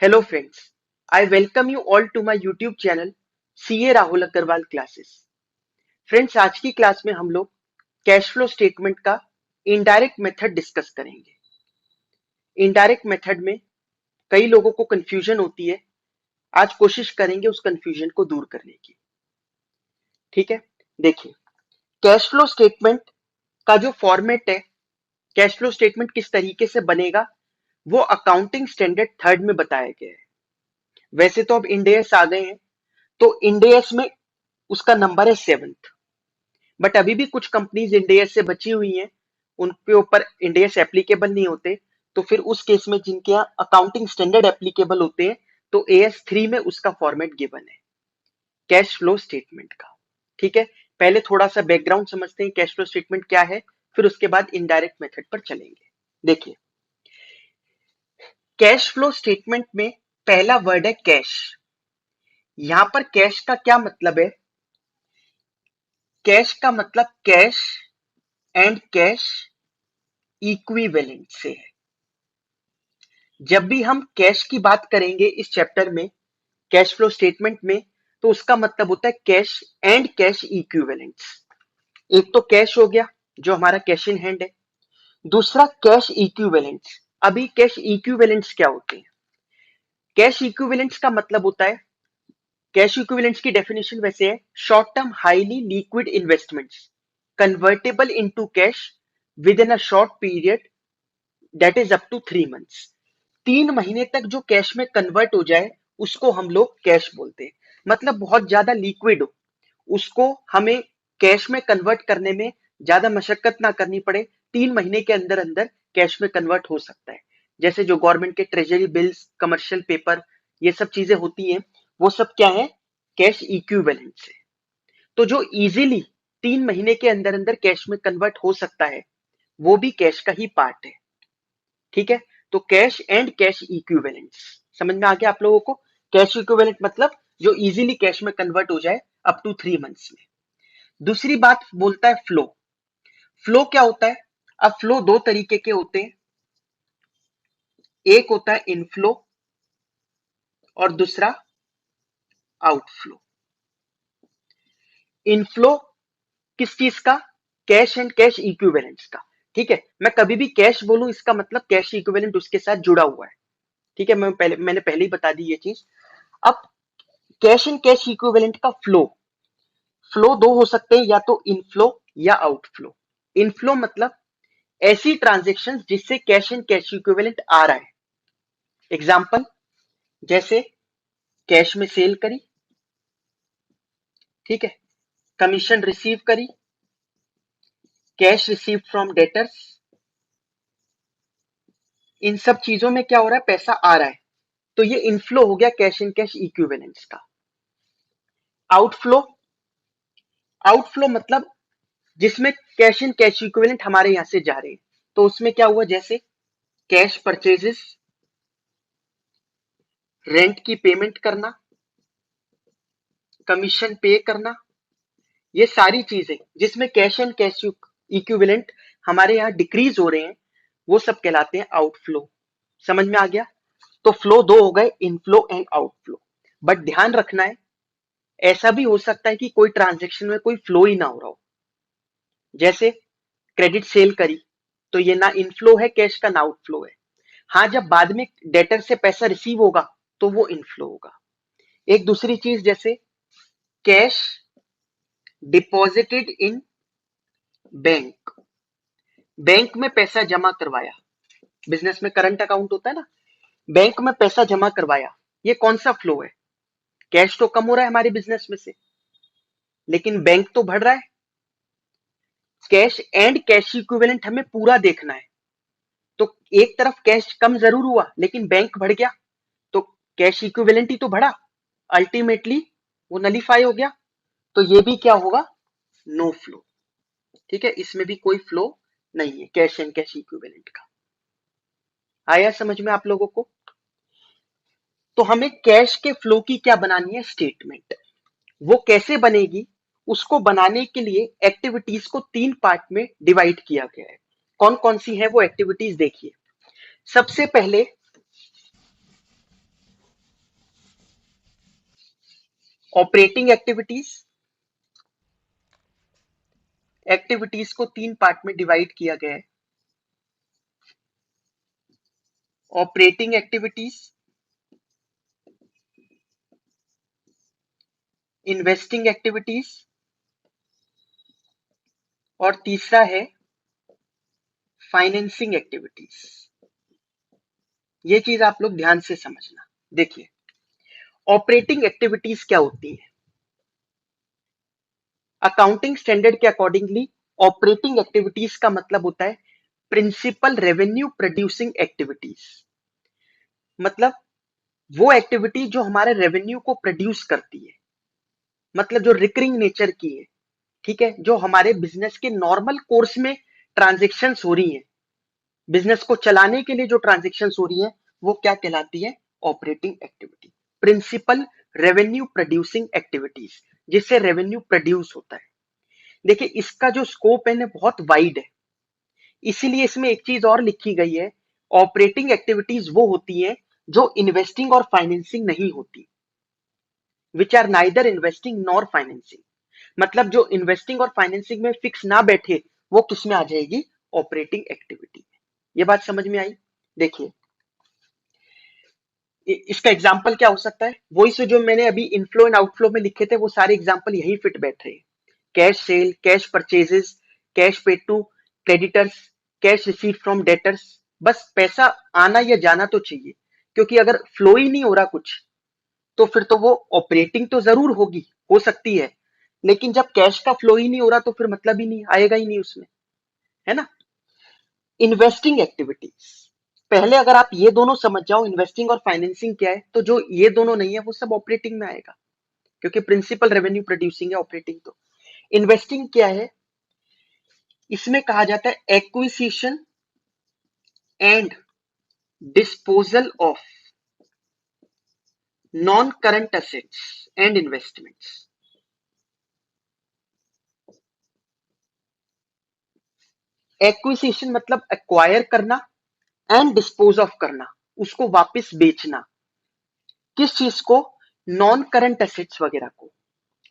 Hello friends, I welcome you all to my YouTube channel CA Rahul Agarwal classes. Friends, आज की class में हम लोग कैश फ्लो स्टेटमेंट का इनडायरेक्ट मेथड डिस्कस करेंगे। इनडायरेक्ट मेथड में कई लोगों को कंफ्यूजन होती है। आज कोशिश करेंगे उस कंफ्यूजन को दूर करने की। ठीक है, देखिए कैश फ्लो स्टेटमेंट का जो फॉर्मेट है, कैश फ्लो स्टेटमेंट किस तरीके से बनेगा वो अकाउंटिंग स्टैंडर्ड थर्ड में बताया गया है। वैसे तो अब इंड एस आ गए हैं, तो इंड एस में उसका नंबर है 7th, बट अभी भी कुछ कंपनीज इंड एस से बची हुई हैं, उनके ऊपर इंड एस एप्लीकेबल नहीं होते। तो फिर उस केस में जिनके यहाँ अकाउंटिंग स्टैंडर्ड एप्लीकेबल होते हैं, तो AS3 में उसका फॉर्मेट गिवन है कैश फ्लो स्टेटमेंट का। ठीक है, पहले थोड़ा सा बैकग्राउंड समझते हैं कैश फ्लो स्टेटमेंट क्या है, फिर उसके बाद इनडायरेक्ट मेथड पर चलेंगे। देखिए, कैश फ्लो स्टेटमेंट में पहला वर्ड है कैश। यहां पर कैश का क्या मतलब है? कैश का मतलब कैश एंड कैश इक्विवेलेंट से है। जब भी हम कैश की बात करेंगे इस चैप्टर में, कैश फ्लो स्टेटमेंट में, तो उसका मतलब होता है कैश एंड कैश इक्विवेलेंट्स। एक तो कैश हो गया जो हमारा कैश इन हैंड है, दूसरा कैश इक्विवेलेंट्स। अभी कैश इक्विवेलेंट्स क्या होते हैं? कैश इक्विवेलेंट्स का मतलब होता है, कैश इक्विवेलेंट्स की डेफिनेशन वैसे है, short term highly liquid investments convertible into cash within a short period that is up to 3 months। 3 महीने तक जो कैश में कन्वर्ट हो जाए उसको हम लोग कैश बोलते हैं। मतलब बहुत ज्यादा लिक्विड हो, उसको हमें कैश में कन्वर्ट करने में ज्यादा मशक्कत ना करनी पड़े, 3 महीने के अंदर अंदर कैश में कन्वर्ट हो सकता है। जैसे जो गवर्नमेंट के ट्रेजरी बिल्स, कमर्शियल पेपर, ये सब चीजें होती हैं, वो सब क्या है? कैश इक्विवेलेंट से। तो जो इजीली 3 महीने के अंदर अंदर कैश में कन्वर्ट हो सकता है, वो भी कैश का ही पार्ट है। ठीक है, तो कैश एंड कैश इक्विवेलेंट्स समझ में आ गया आप लोगों को? कैश इक्विवेलेंट मतलब जो इजीली कैश में कन्वर्ट हो जाए अप टू 3 months में। दूसरी बात बोलता है फ्लो। फ्लो क्या होता है? अब फ्लो दो तरीके के होते हैं, एक होता है इनफ्लो और दूसरा आउटफ्लो। इनफ्लो किस चीज का? कैश एंड कैश इक्विवेलेंट्स का। ठीक है, मैं कभी भी कैश बोलूं इसका मतलब कैश इक्विवेलेंट उसके साथ जुड़ा हुआ है। ठीक है, मैंने पहले ही बता दी ये चीज। अब कैश एंड कैश इक्विवेलेंट का फ्लो, फ्लो दो हो सकते हैं, या तो इनफ्लो या आउटफ्लो। इनफ्लो मतलब ऐसी ट्रांजेक्शन जिससे कैश एंड कैश इक्विवेलेंट आ रहा है। एग्जाम्पल, जैसे कैश में सेल करी, ठीक है, कमीशन रिसीव करी, कैश रिसीव फ्रॉम डेटर्स, इन सब चीजों में क्या हो रहा है? पैसा आ रहा है, तो ये इनफ्लो हो गया कैश एंड कैश इक्विवेलेंट्स का। आउटफ्लो, आउटफ्लो मतलब जिसमें कैश एंड कैश इक्विवेलेंट हमारे यहां से जा रहे हैं, तो उसमें क्या हुआ? जैसे कैश परचेजेस, रेंट की पेमेंट करना, कमीशन पे करना, ये सारी चीजें जिसमें कैश एंड कैश इक्विवेलेंट हमारे यहाँ डिक्रीज हो रहे हैं, वो सब कहलाते हैं आउटफ्लो। समझ में आ गया? तो फ्लो दो हो गए, इनफ्लो एंड आउटफ्लो। बट ध्यान रखना है, ऐसा भी हो सकता है कि कोई ट्रांजेक्शन में कोई फ्लो ही ना हो रहा हो। जैसे क्रेडिट सेल करी, तो ये ना इनफ्लो है कैश का, ना आउटफ्लो है। हाँ, जब बाद में डेटर से पैसा रिसीव होगा तो वो इनफ्लो होगा। एक दूसरी चीज, जैसे cash deposited in bank, bank में पैसा जमा करवाया, बिजनेस में करंट अकाउंट होता है ना, बैंक में पैसा जमा करवाया, ये कौन सा फ्लो है? कैश तो कम हो रहा है हमारे बिजनेस में से, लेकिन बैंक तो बढ़ रहा है। कैश एंड कैश इक्विवेलेंट हमें पूरा देखना है। तो एक तरफ कैश कम जरूर हुआ लेकिन बैंक बढ़ गया, तो कैश इक्विवेलेंट ही तो बढ़ा, अल्टीमेटली वो नलीफाई हो गया। तो ये भी क्या होगा? No flow. ठीक है, इसमें भी कोई फ्लो नहीं है कैश एंड कैश इक्विवेलेंट का। आया समझ में आप लोगों को? तो हमें कैश के फ्लो की क्या बनानी है? स्टेटमेंट। वो कैसे बनेगी? उसको बनाने के लिए एक्टिविटीज को 3 पार्ट में डिवाइड किया गया है। कौन कौन सी है वो एक्टिविटीज देखिए। सबसे पहले ऑपरेटिंग एक्टिविटीज को तीन पार्ट में डिवाइड किया गया है। ऑपरेटिंग एक्टिविटीज, इन्वेस्टिंग एक्टिविटीज और तीसरा है फाइनेंसिंग एक्टिविटीज। ये चीज आप लोग ध्यान से समझना। देखिए, ऑपरेटिंग एक्टिविटीज क्या होती है? अकाउंटिंग स्टैंडर्ड के अकॉर्डिंगली ऑपरेटिंग एक्टिविटीज का मतलब होता है प्रिंसिपल रेवेन्यू प्रोड्यूसिंग एक्टिविटीज। मतलब वो एक्टिविटी जो हमारे रेवेन्यू को प्रोड्यूस करती है, मतलब जो रिकरिंग नेचर की है, ठीक है, जो हमारे बिजनेस के नॉर्मल कोर्स में ट्रांजेक्शन्स हो रही हैं, बिजनेस को चलाने के लिए जो ट्रांजेक्शन्स हो रही हैं, वो क्या कहलाती है? Operating activity, principal revenue producing activities, जिससे रेवेन्यू प्रोड्यूस होता है। देखिए, इसका जो स्कोप है ना बहुत वाइड है, इसीलिए इसमें एक चीज और लिखी गई है, ऑपरेटिंग एक्टिविटीज वो होती है जो इन्वेस्टिंग और फाइनेंसिंग नहीं होती, which are neither investing nor financing. मतलब जो इन्वेस्टिंग और फाइनेंसिंग में फिक्स ना बैठे, वो किस में आ जाएगी? ऑपरेटिंग एक्टिविटी में। ये बात समझ में आई? देखिए, इसका एग्जाम्पल क्या हो सकता है? वही से जो मैंने अभी इनफ्लो एंड आउटफ्लो में लिखे थे, वो सारे एग्जाम्पल यही फिट बैठ रहे हैं। Cash sale, cash purchases, cash paid to creditors, cash receive from debtors. बस पैसा आना या जाना तो चाहिए, क्योंकि अगर फ्लो ही नहीं हो रहा कुछ, तो फिर तो वो ऑपरेटिंग तो जरूर होगी, हो सकती है, लेकिन जब कैश का फ्लो ही नहीं हो रहा तो फिर मतलब ही नहीं आएगा ही नहीं उसमें, है ना? इन्वेस्टिंग एक्टिविटीज, पहले अगर आप ये दोनों समझ जाओ, इन्वेस्टिंग और फाइनेंसिंग क्या है, तो जो ये दोनों नहीं है वो सब ऑपरेटिंग में आएगा, क्योंकि प्रिंसिपल रेवेन्यू प्रोड्यूसिंग है ऑपरेटिंग। तो इन्वेस्टिंग क्या है? इसमें कहा जाता है acquisition and disposal of non current assets and investments. Acquisition मतलब एक्वायर करना, एंड डिस्पोज ऑफ करना, उसको वापस बेचना। किस चीज को? नॉन करंट एसेट्स वगैरह को।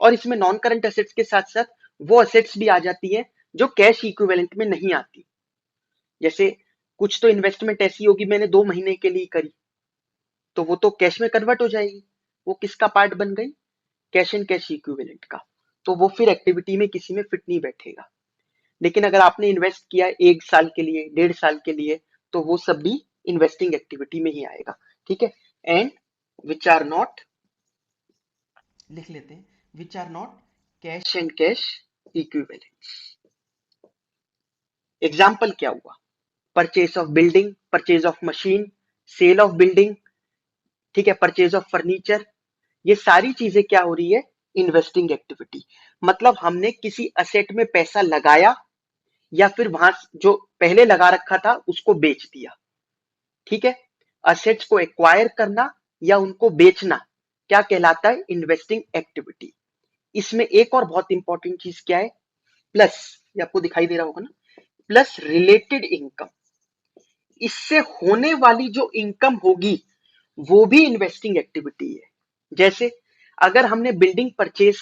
और इसमें नॉन करंट एसेट्स के साथ साथ वो एसेट्स भी आ जाती है जो कैश इक्विवेलेंट में नहीं आती। जैसे कुछ तो इन्वेस्टमेंट ऐसी होगी मैंने 2 महीने के लिए करी, तो वो तो कैश में कन्वर्ट हो जाएगी, वो किसका पार्ट बन गई? कैश एंड कैश इक्विवेलेंट का। तो वो फिर एक्टिविटी में किसी में फिट नहीं बैठेगा। लेकिन अगर आपने इन्वेस्ट किया 1 साल के लिए, 1.5 साल के लिए, तो वो सब भी इन्वेस्टिंग एक्टिविटी में ही आएगा। ठीक है। एंड विच आर नॉट, लिख लेते हैं, which are not cash and cash equivalents. Example क्या हुआ? Purchase of building, purchase of machine, sale of building, ठीक है, परचेज ऑफ फर्नीचर। ये सारी चीजें क्या हो रही है? Investing activity. मतलब हमने किसी असेट में पैसा लगाया, या फिर वहां जो पहले लगा रखा था उसको बेच दिया। ठीक है। असेट्स को एक्वायर करना या उनको बेचना क्या कहलाता है? Investing activity. इसमें एक और बहुत इंपॉर्टेंट चीज क्या है? प्लस, ये आपको दिखाई दे रहा होगा ना, प्लस रिलेटेड इनकम। इससे होने वाली जो इनकम होगी वो भी इन्वेस्टिंग एक्टिविटी है। जैसे अगर हमने बिल्डिंग परचेज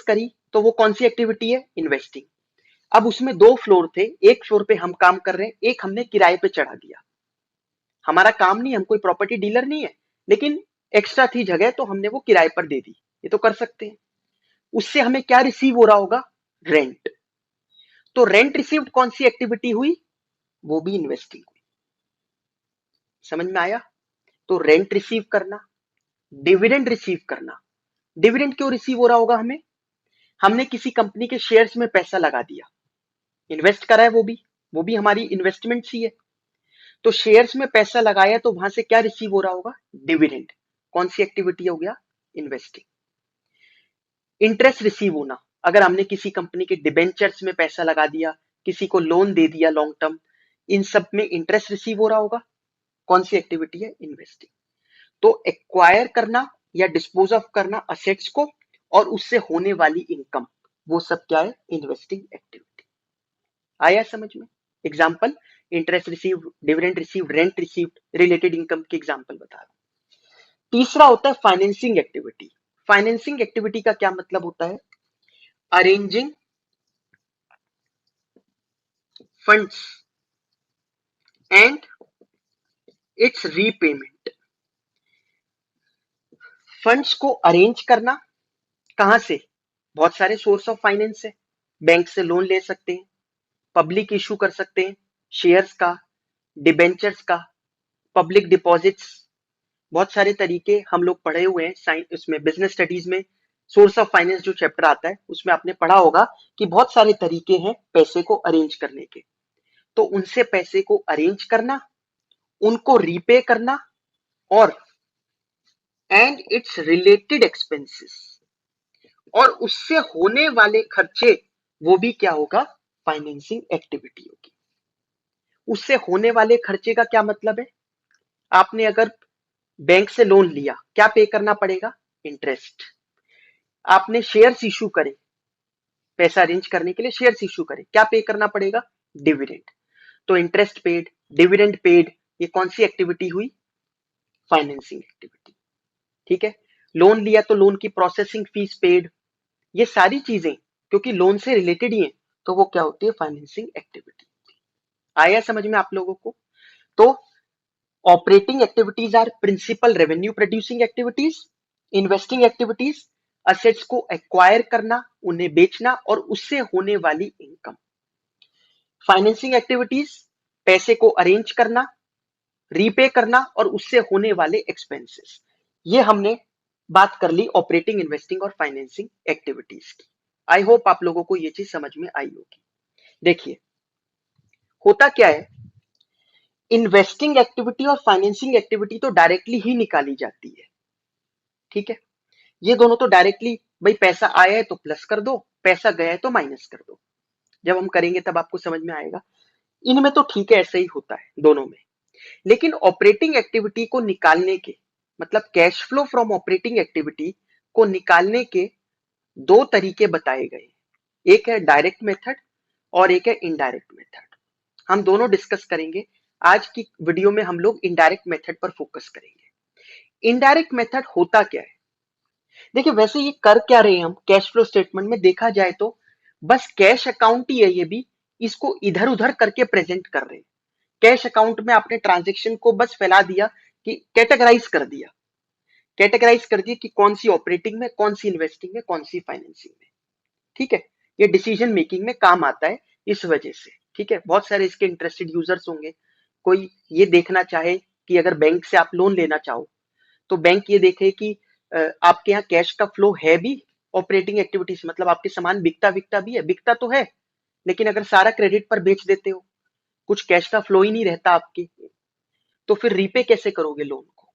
करी, तो वो कौन सी एक्टिविटी है? इन्वेस्टिंग। अब उसमें 2 फ्लोर थे, एक फ्लोर पे हम काम कर रहे हैं, एक हमने किराए पे चढ़ा दिया। हमारा काम नहीं, हम कोई प्रॉपर्टी डीलर नहीं है, लेकिन एक्स्ट्रा थी जगह तो हमने वो किराए पर दे दी। ये तो कर सकते हैं। उससे हमें क्या रिसीव हो रहा होगा? रेंट। तो रेंट रिसीव्ड कौन सी एक्टिविटी हुई? वो भी इन्वेस्टिंग हुई। समझ में आया? तो रेंट रिसीव करना, डिविडेंड रिसीव करना। डिविडेंड क्यों रिसीव हो रहा होगा हमें? हमने किसी कंपनी के शेयर्स में पैसा लगा दिया, इन्वेस्ट करा है, वो भी हमारी इन्वेस्टमेंट ही है। तो शेयर्स में पैसा लगाया तो वहां से क्या रिसीव हो रहा होगा? डिविडेंड। कौन सी एक्टिविटी हो गया? इन्वेस्टिंग। इंटरेस्ट रिसीव होना, अगर हमने किसी कंपनी के डिबेंचर्स में पैसा लगा दिया, किसी को लोन दे दिया लॉन्ग टर्म, इन सब में इंटरेस्ट रिसीव हो रहा होगा। कौन सी एक्टिविटी है? इन्वेस्टिंग। तो एक्वायर करना या डिस्पोज ऑफ करना असेट्स को, और उससे होने वाली इनकम, वो सब क्या है? Investing activity. आया समझ में? Example, interest receive, dividend receive, rent receive, related income के एग्जाम्पल बता रहा हूं। तीसरा होता है फाइनेंसिंग एक्टिविटी। फाइनेंसिंग एक्टिविटी का क्या मतलब होता है? Arranging funds and it's repayment. Funds को अरेंज करना, कहां से? बहुत सारे सोर्स ऑफ फाइनेंस है। बैंक से लोन ले सकते हैं, पब्लिक इशू कर सकते हैं, शेयर्स का, डिबेंचर्स का, पब्लिक डिपॉजिट्स, बहुत सारे तरीके हम लोग पढ़े हुए हैं साइंस उसमें, बिजनेस स्टडीज में सोर्स ऑफ फाइनेंस जो चैप्टर आता है उसमें आपने पढ़ा होगा कि बहुत सारे तरीके हैं पैसे को अरेंज करने के। तो उनसे पैसे को अरेंज करना, उनको रीपे करना, और एंड इट्स रिलेटेड एक्सपेंसेस, और उससे होने वाले खर्चे, वो भी क्या होगा? फाइनेंसिंग एक्टिविटी होगी। उससे होने वाले खर्चे का क्या मतलब है? आपने अगर बैंक से लोन लिया, क्या पे करना पड़ेगा? इंटरेस्ट। आपने शेयर्स इशू करे, पैसा अरेंज करने के लिए शेयर्स इशू करे, क्या पे करना पड़ेगा? डिविडेंड। तो इंटरेस्ट पेड, डिविडेंड पेड, ये कौन सी एक्टिविटी हुई? Financing activity. ठीक है। लोन लिया तो लोन की प्रोसेसिंग फीस पेड, ये सारी चीजें क्योंकि लोन से रिलेटेड ही है, तो वो क्या होती है? Financing activity. आया समझ में आप लोगों को? तो operating activities are principal revenue producing activities, investing activities assets को एक्वायर करना, उन्हें बेचना और उससे होने वाली इनकम। फाइनेंसिंग एक्टिविटीज पैसे को अरेंज करना, रीपे करना और उससे होने वाले एक्सपेंसेस। ये हमने बात कर ली ऑपरेटिंग, इन्वेस्टिंग और फाइनेंसिंग एक्टिविटीज की। आई होप आप लोगों को ये चीज समझ में आई होगी। देखिए होता क्या है, इन्वेस्टिंग एक्टिविटी और फाइनेंसिंग एक्टिविटी तो डायरेक्टली ही निकाली जाती है। ठीक है। ये दोनों तो डायरेक्टली, भाई पैसा आया है तो प्लस कर दो, पैसा गया है तो माइनस कर दो। जब हम करेंगे तब आपको समझ में आएगा। इनमें तो ठीक है, ऐसे ही होता है दोनों में। लेकिन ऑपरेटिंग एक्टिविटी को निकालने के, मतलब cash flow from operating activity को निकालने के दो तरीके बताए गए। एक है डायरेक्ट मेथड और एक है इनडायरेक्ट मेथड। हम दोनों डिस्कस करेंगे। आज की वीडियो में हम लोग इनडायरेक्ट मेथड पर फोकस करेंगे। इनडायरेक्ट मेथड होता क्या है? देखिए वैसे ये कर क्या रहे हैं हम कैश फ्लो स्टेटमेंट में, देखा जाए तो बस कैश अकाउंट ही है ये भी, इसको इधर उधर करके प्रेजेंट कर रहे हैं। कैश अकाउंट में आपने ट्रांजेक्शन को बस फैला दिया, कि कैटेगराइज कर दिया, कैटेगराइज कर दिया कि कौन सी ऑपरेटिंग में, कौन सी इन्वेस्टिंग में, कौन सी फाइनेंसिंग में। ठीक है। ये डिसीजन मेकिंग में काम आता है इस वजह से। ठीक है। बहुत सारे इसके इंटरेस्टेड यूजर्स होंगे। कोई ये देखना चाहे कि अगर बैंक से आप लोन लेना चाहो तो बैंक ये देखे कि आपके यहाँ कैश का फ्लो है भी ऑपरेटिंग एक्टिविटी से, मतलब आपके सामान बिकता बिकता भी है, बिकता तो है लेकिन अगर सारा क्रेडिट पर बेच देते हो, कुछ कैश का फ्लो ही नहीं रहता आपके, तो फिर रीपे कैसे करोगे लोन को?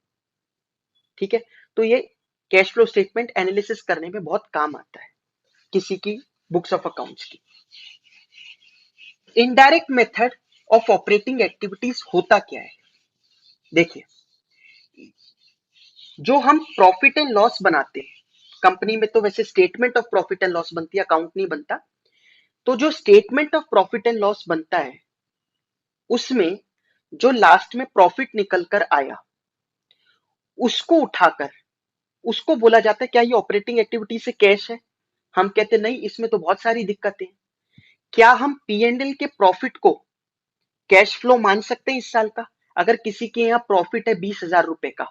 ठीक है। तो ये कैश फ्लो स्टेटमेंट एनालिसिस करने में बहुत काम आता है किसी की बुक्स ऑफ अकाउंट्स की। Indirect method of operating activities होता क्या है? देखिए जो हम प्रॉफिट एंड लॉस बनाते हैं कंपनी में, तो वैसे statement of profit and loss बनती है, अकाउंट नहीं बनता। तो जो statement of profit and loss बनता है उसमें जो लास्ट में प्रॉफिट निकल कर आया उसको उठाकर उसको बोला जाता है क्या ये ऑपरेटिंग एक्टिविटी से कैश है? हम कहते नहीं, इसमें तो बहुत सारी दिक्कतें। क्या हम पी एंड एल के प्रॉफिट को कैश फ्लो मान सकते हैं इस साल का? अगर किसी के यहाँ प्रॉफिट है 20,000 रुपए का,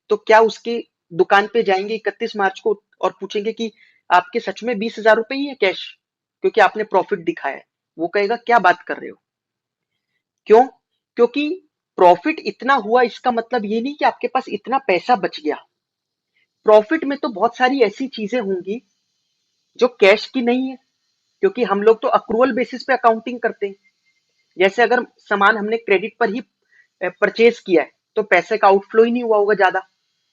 तो क्या उसकी दुकान पे जाएंगे 31 मार्च को और पूछेंगे कि आपके सच में 20,000 रुपए ही है कैश, क्योंकि आपने प्रॉफिट दिखाया है? वो कहेगा क्या बात कर रहे हो। क्यों? क्योंकि प्रॉफिट इतना हुआ इसका मतलब ये नहीं कि आपके पास इतना पैसा बच गया। प्रॉफिट में तो बहुत सारी ऐसी चीजें होंगी जो कैश की नहीं है, क्योंकि हम लोग तो अक्रूवल बेसिस पे अकाउंटिंग करते हैं। जैसे अगर सामान हमने क्रेडिट पर ही परचेज किया है तो पैसे का आउटफ्लो ही नहीं हुआ होगा ज्यादा,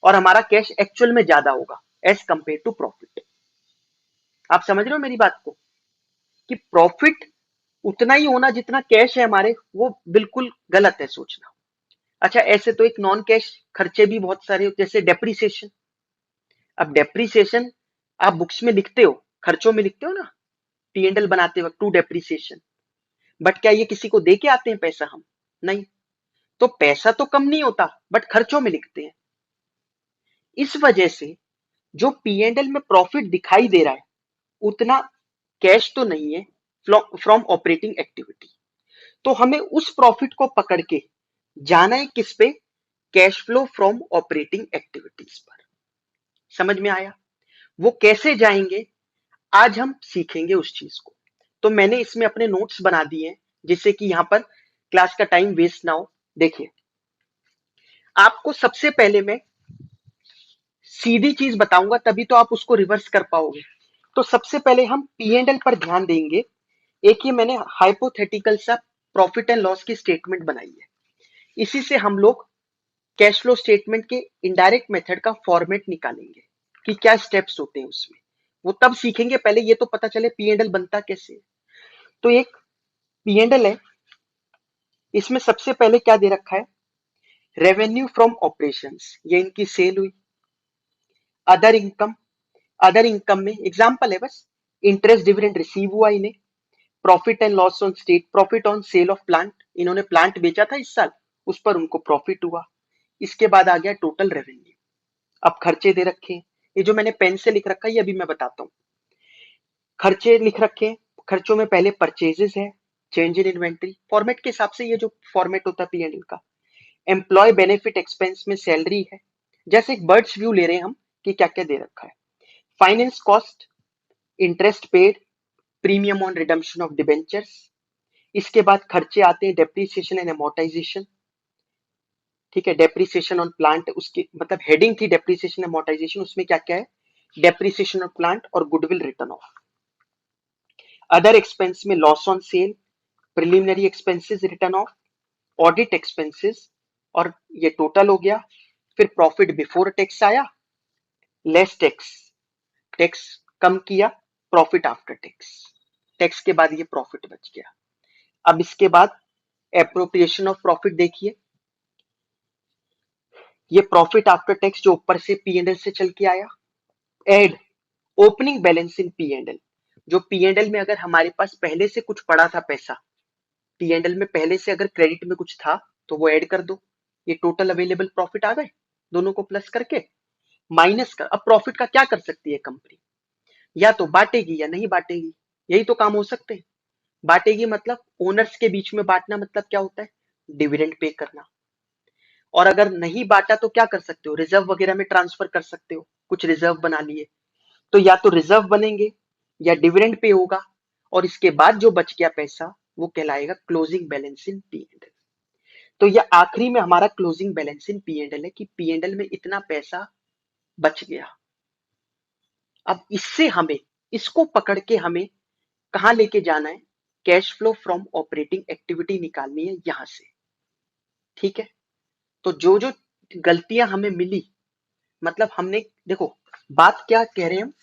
और हमारा कैश एक्चुअल में ज्यादा होगा एज कंपेयर टू प्रॉफिट। आप समझ रहे हो मेरी बात को, कि प्रॉफिट उतना ही होना जितना कैश है हमारे, वो बिल्कुल गलत है सोचना। अच्छा ऐसे तो एक नॉन कैश खर्चे भी बहुत सारे होते हैं, जैसे डेप्रीसिएशन। अब डेप्रीसिएशन आप बुक्स में लिखते हो, खर्चों में लिखते हो ना, पी एंड एल बनाते वक्त टू डेप्रीसिएशन, बट क्या ये किसी को दे के आते हैं पैसा हम? नहीं। तो पैसा तो कम नहीं होता बट खर्चों में लिखते हैं। इस वजह से जो पी एंड एल में प्रॉफिट दिखाई दे रहा है उतना कैश तो नहीं है फ्रॉम ऑपरेटिंग एक्टिविटी। तो हमें उस प्रॉफिट को पकड़ के जाना है किस पे, cash flow from operating activities पर। समझ में आया? वो कैसे जाएंगे आज हम सीखेंगे उस चीज को। तो मैंने इसमें अपने नोट्स बना दिए हैं जिससे कि यहां पर क्लास का टाइम वेस्ट ना हो। देखिए, आपको सबसे पहले मैं सीधी चीज बताऊंगा तभी तो आप उसको रिवर्स कर पाओगे। तो सबसे पहले हम पी एंड एल पर ध्यान देंगे। एक ये मैंने हाइपोथेटिकल सा प्रॉफिट एंड लॉस की स्टेटमेंट बनाई है। इसी से हम लोग कैश फ्लो स्टेटमेंट के इनडायरेक्ट मेथड का फॉर्मेट निकालेंगे कि क्या स्टेप्स होते हैं उसमें। वो तब सीखेंगे, पहले ये तो पता चले पी एंड एल बनता कैसे है। तो एक पी एंड एल है, इसमें सबसे पहले क्या दे रखा है, रेवेन्यू फ्रॉम ऑपरेशंस, ये इनकी सेल हुई। अदर इनकम, अदर इनकम में एग्जांपल है बस, इंटरेस्ट डिविडेंड रिसीव हुआ इन्हें। Profit and loss on state, profit on sale of plant, इन्होंने प्लांट बेचा था इस साल, उस पर उनको प्रॉफिट हुआ। इसके बाद आ गया टोटल रेवेन्यू। अब खर्चे दे रखे हैं, ये जो मैंने पेन से लिख रखा है ये अभी मैं बताता हूँ। खर्चे लिख रखे हैं, खर्चों में पहले परचेजेस है, चेंज इन इन्वेंट्री, फॉर्मेट के हिसाब से ये जो फॉर्मेट होता है पी एंड एल का। एम्प्लॉय बेनिफिट एक्सपेंस में सैलरी है, जैसे एक बर्ड्स व्यू ले रहे हैं हम कि क्या क्या दे रखा है। Finance cost, interest paid, premium on redemption of debentures. इसके बाद खर्चे आते हैं डेप्रिसिएशन एंड अमोर्टाइजेशन। ठीक है, डेप्रिसिएशन ऑन प्लांट, उसकी मतलब हेडिंग थी डेप्रिसिएशन अमोर्टाइजेशन, उसमें क्या क्या है, डेप्रिसिएशन ऑन प्लांट और goodwill written off. Other expense में loss on sale, preliminary expenses written off, audit expenses, और ये टोटल हो गया। फिर प्रॉफिट बिफोर टैक्स आया, लेस टैक्स, टैक्स कम किया, प्रॉफिट आफ्टर टैक्स, टैक्स के बाद ये प्रॉफिट बच गया। अब इसके बाद एप्रोप्रिएशन ऑफ प्रॉफिट देखिए, ये प्रॉफिट आफ्टर टैक्स जो ऊपर से पी एंड एल से चल के आया। Add opening balance in P and L, जो पी एंड एल में अगर हमारे पास पहले से कुछ पड़ा था पैसा, पी एंड एल में पहले से अगर क्रेडिट में कुछ था तो वो ऐड कर दो। ये टोटल अवेलेबल प्रॉफिट आ गए, दोनों को प्लस करके माइनस कर। अब प्रॉफिट का क्या कर सकती है कंपनी, या तो बांटेगी या नहीं बांटेगी, यही तो काम हो सकते हैं। बांटेगी मतलब ओनर्स के बीच में बांटना, मतलब क्या होता है, डिविडेंड पे करना। और अगर नहीं बांटा तो क्या कर सकते हो, रिजर्व वगैरह में ट्रांसफर कर सकते हो, कुछ रिजर्व बना लिए। तो या तो रिजर्व बनेंगे या डिविडेंड पे होगा, और इसके बाद जो बच गया पैसा वो कहलाएगा closing balance in P and L. तो ये आखिरी में हमारा closing balance in P and L है कि पी एंड एल में इतना पैसा बच गया। अब इससे हमें, इसको पकड़ के हमें कहां लेके जाना है, cash flow from operating activity निकालनी है यहां से। ठीक है, तो जो जो गलतियां हमें मिली, मतलब हमने, देखो बात क्या कह रहे हैं हम,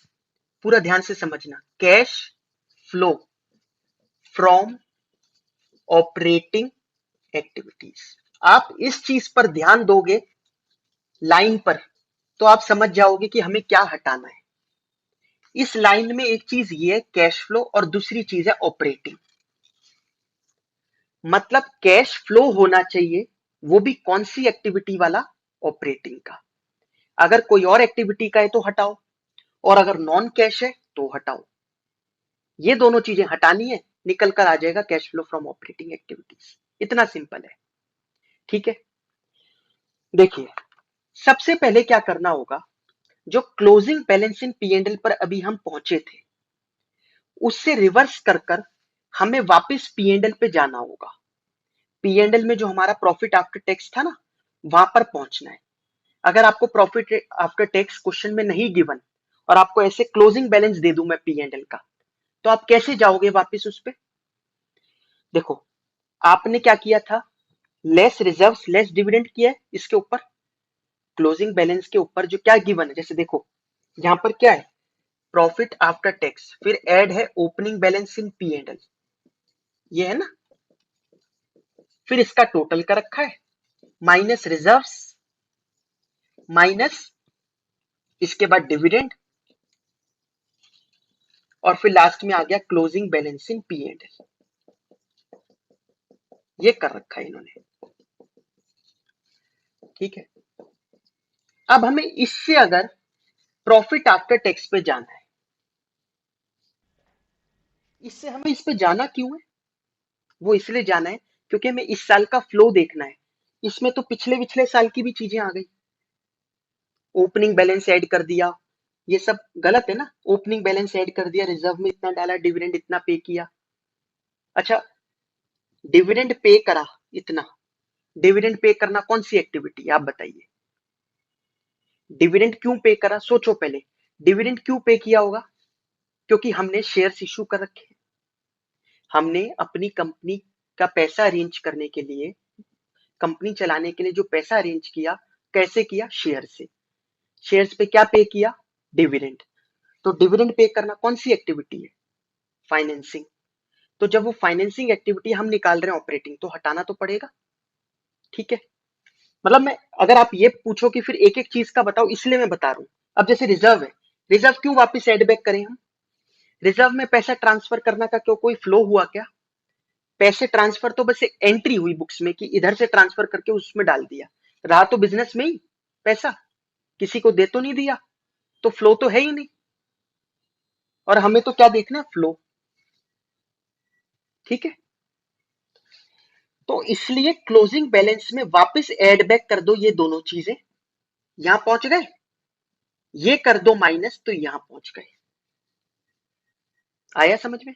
पूरा ध्यान से समझना। Cash flow from operating activities, आप इस चीज पर ध्यान दोगे लाइन पर तो आप समझ जाओगे कि हमें क्या हटाना है। इस लाइन में एक चीज ये है कैश फ्लो, और दूसरी चीज है ऑपरेटिंग। मतलब कैश फ्लो होना चाहिए, वो भी कौन सी एक्टिविटी वाला, ऑपरेटिंग का। अगर कोई और एक्टिविटी का है तो हटाओ, और अगर नॉन कैश है तो हटाओ। ये दोनों चीजें हटानी है, निकल कर आ जाएगा cash flow from operating activities. इतना सिंपल है। ठीक है, देखिए सबसे पहले क्या करना होगा, जो closing balance in P and L पर अभी हम पहुंचे थे उससे रिवर्स कर कर हमें वापस पी एंड एल पे जाना होगा। पी एंड एल में जो हमारा प्रॉफिट आफ्टर टैक्स था ना, वहां पर पहुंचना है। अगर आपको प्रॉफिट आफ्टर टैक्स क्वेश्चन में नहीं गिवन और आपको ऐसे क्लोजिंग बैलेंस दे दूं मैं पी एंड एल का, तो आप कैसे जाओगे वापस उस पे। देखो आपने क्या किया था, लेस रिजर्व्स लेस डिविडेंड किया है, इसके ऊपर क्लोजिंग बैलेंस के ऊपर जो क्या गिवन है, जैसे देखो यहां पर क्या है, प्रॉफिट आफ्टर टैक्स, फिर ऐड है opening balance in P and L, ये है ना, फिर इसका टोटल का रखा है, माइनस रिजर्व्स, माइनस इसके बाद डिविडेंड, और फिर लास्ट में आ गया closing balance in P and L. ये कर रखा है इन्होंने। ठीक है, अब हमें इससे अगर प्रॉफिट आफ्टर टैक्स पे जाना है, इससे हमें इस पे जाना क्यों है? वो इसलिए जाना है क्योंकि हमें इस साल का फ्लो देखना है। इसमें तो पिछले पिछले साल की भी चीजें आ गई। ओपनिंग बैलेंस ऐड कर दिया, ये सब गलत है ना। ओपनिंग बैलेंस ऐड कर दिया, रिजर्व में इतना डाला, डिविडेंड इतना पे किया। अच्छा, डिविडेंड पे करा इतना। डिविडेंड पे करना कौन सी एक्टिविटी है, आप बताइए। डिविडेंड क्यों पे करा, सोचो पहले। डिविडेंड क्यों पे किया होगा? क्योंकि हमने शेयर्स इशू कर रखे हैं। हमने अपनी कंपनी का पैसा अरेंज करने के लिए, कंपनी चलाने के लिए जो पैसा अरेंज किया, कैसे किया? शेयर से। शेयर्स पे क्या पे किया? डिविडेंड। तो डिविडेंड पे करना कौन सी एक्टिविटी है? फाइनेंसिंग। तो जब वो फाइनेंसिंग एक्टिविटी हम निकाल रहे हैं ऑपरेटिंग, तो हटाना तो पड़ेगा। ठीक है, मतलब मैं, अगर आप ये पूछो कि फिर एक एक चीज का बताओ, इसलिए मैं बता रहा हूं। अब जैसे रिजर्व है, रिजर्व क्यों वापस एड बैक करें हम? रिजर्व में पैसा ट्रांसफर करना का क्यों कोई फ्लो हुआ क्या? पैसे ट्रांसफर तो बस एक एंट्री हुई बुक्स में कि इधर से ट्रांसफर करके उसमें डाल दिया। रहा तो बिजनेस में ही पैसा, किसी को दे तो नहीं दिया, तो फ्लो तो है ही नहीं। और हमें तो क्या देखना है? फ्लो। ठीक है, तो इसलिए क्लोजिंग बैलेंस में वापस एड बैक कर दो ये दोनों चीजें। यहां पहुंच गए, ये कर दो माइनस, तो यहां पहुंच गए। आया समझ में?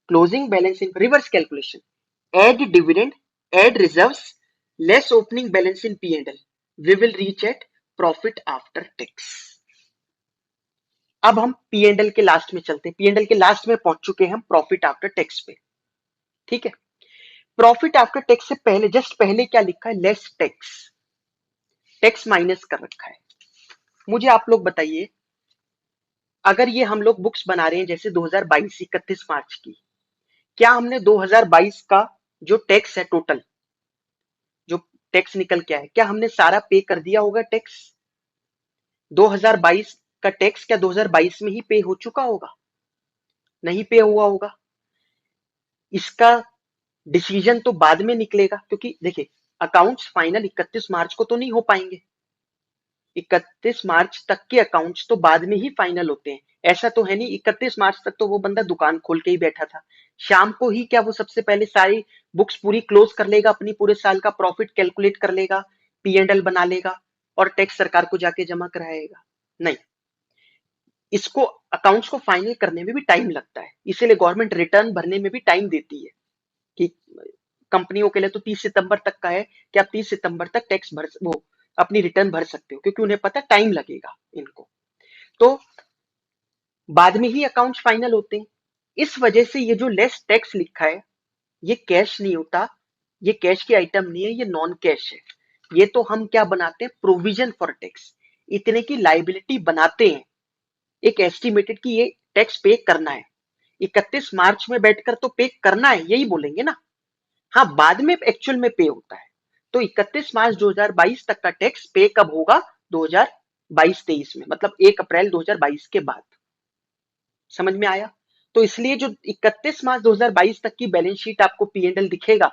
Closing balance in reverse calculation, add dividend, add reserves, less opening balance in P and L, we will reach at profit after tax. अब हम पी एंड एल के लास्ट में चलते हैं। पी एंड एल के लास्ट में पहुंच चुके हैं हम प्रॉफिट आफ्टर टैक्स पे। ठीक है, प्रॉफिट आफ्टर टैक्स से पहले, जस्ट पहले क्या लिखा है? Less tax. टैक्स माइनस कर रखा है। मुझे आप लोग बताइए, अगर ये हम लोग बुक्स बना रहे हैं जैसे 2022 31 मार्च की, क्या हमने 2022 का जो टैक्स है टोटल, जो टैक्स निकल के आया, क्या हमने सारा पे कर दिया होगा टैक्स? 2022 का टैक्स क्या 2022 में ही पे हो चुका होगा? नहीं पे हुआ होगा। इसका डिसीजन तो बाद में निकलेगा, क्योंकि देखिए, अकाउंट्स फाइनल 31 मार्च को तो नहीं हो पाएंगे। 31 मार्च तक के अकाउंट्स तो बाद में ही फाइनल होते हैं। ऐसा तो है नहीं 31 मार्च तक तो वो बंदा दुकान खोल के ही बैठा था। शाम को ही क्या वो सबसे पहले सारी बुक्स पूरी क्लोज कर लेगा, अपनी पूरे साल का प्रॉफिट कैलकुलेट कर लेगा, पी एंड एल बना लेगा और टैक्स सरकार को जाके जमा कराएगा? नहीं, इसको, अकाउंट्स को फाइनल करने में भी टाइम लगता है, इसीलिए गवर्नमेंट रिटर्न भरने में भी टाइम देती है कि कंपनियों के लिए तो 30 सितंबर तक का है कि आप 30 सितंबर तक टैक्स भर, वो अपनी रिटर्न भर सकते हो, क्योंकि उन्हें पता टाइम लगेगा इनको। तो बाद में ही अकाउंट्स फाइनल होते हैं। इस वजह से ये जो लेस टैक्स लिखा है, ये कैश नहीं होता, ये कैश की आइटम नहीं है, ये नॉन कैश है। ये तो हम क्या बनाते हैं? Provision for tax. इतने की लाइबिलिटी बनाते हैं, एक एस्टिमेटेड की ये टैक्स पे करना है, 31 मार्च में बैठकर तो पे करना है, यही बोलेंगे ना। हाँ, बाद में एक्चुअल में पे होता है। तो 31 मार्च 2022 तक का टैक्स पे कब होगा? 2022-23 में, मतलब 1 अप्रैल 2022 के बाद। समझ में आया? तो इसलिए जो 31 मार्च 2022 तक की बैलेंस शीट आपको पी एंड एल दिखेगा,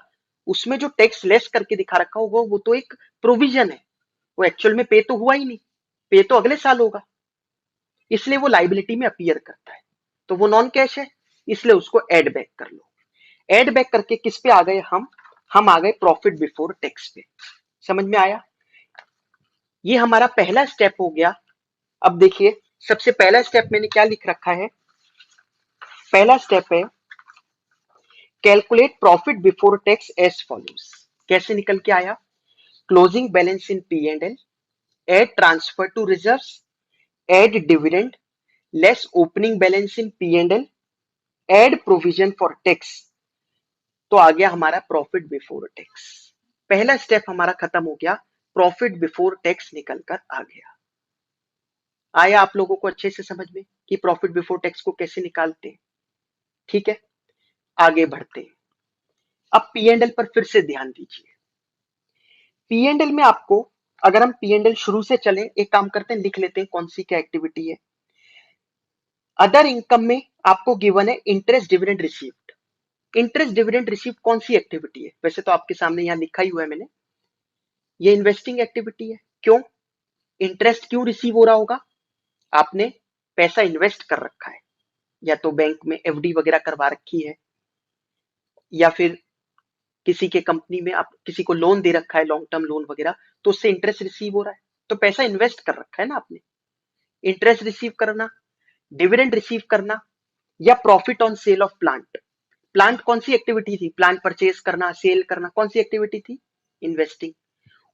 उसमें जो टैक्स लेस करके दिखा रखा होगा वो तो एक प्रोविजन है, वो एक्चुअल में पे तो हुआ ही नहीं, पे तो अगले साल होगा, इसलिए वो लाइबिलिटी में अपीयर करता है। तो वो नॉन कैश है, इसलिए उसको एड बैक कर लो। एड बैक करके किस पे आ गए हम आ गए प्रॉफिट बिफोर टैक्स पे। समझ में आया? ये हमारा पहला स्टेप हो गया। अब देखिए, सबसे पहला स्टेप मैंने क्या लिख रखा है? पहला स्टेप है calculate profit before tax as follows. कैसे निकल के आया? Closing balance in P and L, add transfer to reserves, add dividend, less opening balance in P and L, add provision for tax. तो आ गया हमारा प्रॉफिट बिफोर टैक्स। पहला step हमारा खत्म हो गया, प्रॉफिट बिफोर टैक्स निकल कर आ गया। आया आप लोगों को अच्छे से समझ में कि प्रॉफिट बिफोर टैक्स को कैसे निकालते हैं? ठीक है, आगे बढ़ते हैं। अब पी एंड एल पर फिर से ध्यान दीजिए। पी एंड एल में आपको, अगर हम पी एंड एल शुरू से चलें, एक काम करते हैं, लिख लेते हैं कौन सी क्या एक्टिविटी है। अदर इनकम में आपको गिवन है interest dividend received. Interest dividend received कौन सी एक्टिविटी है? वैसे तो आपके सामने यहाँ लिखा ही हुआ है मैंने, ये इन्वेस्टिंग एक्टिविटी है। क्यों? इंटरेस्ट क्यों रिसीव हो रहा होगा? आपने पैसा इन्वेस्ट कर रखा है, या तो बैंक में एफडी वगैरह करवा रखी है, या फिर किसी के कंपनी में आप किसी को लोन दे रखा है, लॉन्ग टर्म लोन वगैरह, तो उससे इंटरेस्ट रिसीव हो रहा है। तो पैसा इन्वेस्ट कर रखा है ना आपने। इंटरेस्ट रिसीव करना, डिविडेंड रिसीव करना, या profit on sale of plant. Plant कौन सी एक्टिविटी थी? प्लांट परचेज करना, सेल करना, कौन सी एक्टिविटी थी? इन्वेस्टिंग।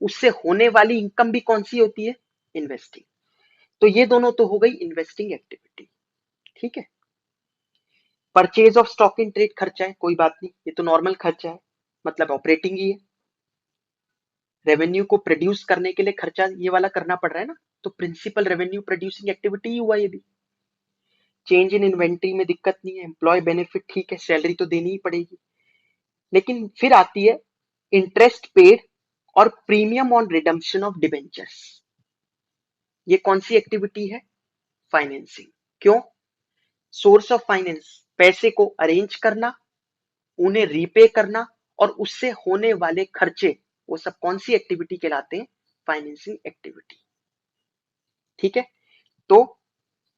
उससे होने वाली इनकम भी कौन सी होती है? इन्वेस्टिंग। तो ये दोनों तो हो गई इन्वेस्टिंग एक्टिविटी। ठीक है। Purchase of stock in trade खर्चा है, कोई बात नहीं, ये तो नॉर्मल खर्चा है, मतलब ऑपरेटिंग ही है। रेवेन्यू को प्रोड्यूस करने के लिए खर्चा ये वाला करना पड़ रहा है ना, तो प्रिंसिपल रेवेन्यू प्रोड्यूसिंग एक्टिविटी ही हुआ ये भी। चेंज इन इन्वेंट्री में दिक्कत नहीं है, एम्प्लॉय बेनिफिट ठीक है, सैलरी तो देनी ही पड़ेगी। लेकिन फिर आती है इंटरेस्ट पेड और premium on redemption of debentures. ये कौन सी एक्टिविटी है? फाइनेंसिंग। क्यों? सोर्स ऑफ फाइनेंस, पैसे को अरेंज करना, उन्हें रीपे करना, और उससे होने वाले खर्चे, वो सब कौन सी एक्टिविटी कहलाते हैं? Financing activity. ठीक है। तो